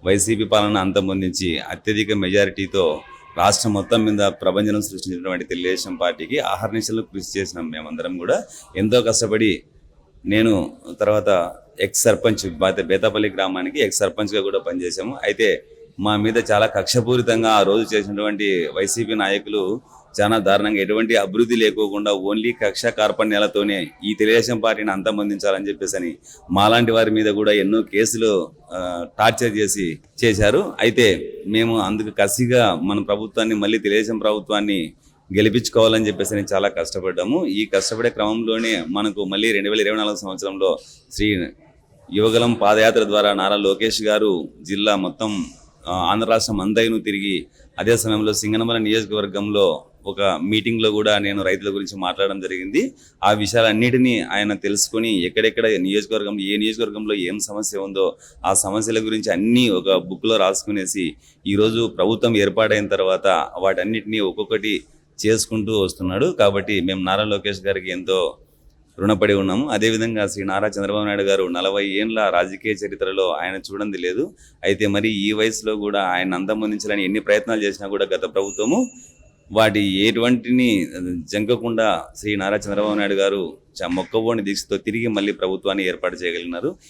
YCP పాలన అంతమొందించి అత్యధిక మెజారిటీతో రాష్ట్రం మొత్తం మీద ప్రభంజనం సృష్టించినటువంటి తెలుగుదేశం పార్టీకి అహర్నిశలు కృషి చేసినాం. మేమందరం కూడా ఎంతో కష్టపడి నేను తర్వాత ఎక్స్ సర్పంచ్ బేతాపల్లి గ్రామానికి ఎక్స్ సర్పంచ్గా కూడా పనిచేశాము. అయితే మా మీద చాలా కక్షపూరితంగా ఆ రోజు చేసినటువంటి వైసీపీ నాయకులు చాలా దారుణంగా ఎటువంటి అభివృద్ధి లేకోకుండా ఓన్లీ కక్ష కార్పణ్యాలతోనే ఈ తెలుగుదేశం పార్టీని అంతమొందించాలని చెప్పేసి అని మాలాంటి వారి మీద కూడా ఎన్నో కేసులు టార్చర్ చేశారు. అయితే మేము అందుకు కసిగా మన ప్రభుత్వాన్ని మళ్ళీ తెలుగుదేశం ప్రభుత్వాన్ని గెలిపించుకోవాలని చెప్పేసి చాలా కష్టపడ్డాము. ఈ కష్టపడే క్రమంలోనే మనకు మళ్ళీ 2024 సంవత్సరంలో శ్రీ యువగలం పాదయాత్ర ద్వారా నారా లోకేష్ గారు జిల్లా మొత్తం ఆంధ్ర రాష్ట్రం అంతైను తిరిగి అదే సమయంలో సింగనమల నియోజకవర్గంలో ఒక మీటింగ్లో కూడా నేను రైతుల గురించి మాట్లాడడం జరిగింది. ఆ విషయాలన్నిటినీ ఆయన తెలుసుకొని ఎక్కడెక్కడ నియోజకవర్గంలో ఏ నియోజకవర్గంలో ఏం సమస్య ఉందో ఆ సమస్యల గురించి అన్నీ ఒక బుక్లో రాసుకునేసి ఈరోజు ప్రభుత్వం ఏర్పాటైన తర్వాత వాటన్నిటినీ ఒక్కొక్కటి చేసుకుంటూ వస్తున్నాడు. కాబట్టి మేము నారా లోకేష్ గారికి ఎంతో రుణపడి ఉన్నాము. అదేవిధంగా శ్రీ నారా చంద్రబాబు నాయుడు గారు 40 ఏళ్ళ రాజకీయ చరిత్రలో ఆయన చూడండి లేదు. అయితే మరి ఈ వయసులో కూడా ఆయన అంతమొందించాలని ఎన్ని ప్రయత్నాలు చేసినా కూడా గత ప్రభుత్వము వాటి ఎటువంటిని జంకకుండా శ్రీ నారా చంద్రబాబు నాయుడు గారు మొక్కబోని దీక్షతో తిరిగి మళ్ళీ ప్రభుత్వాన్ని ఏర్పాటు చేయగలిగినారు.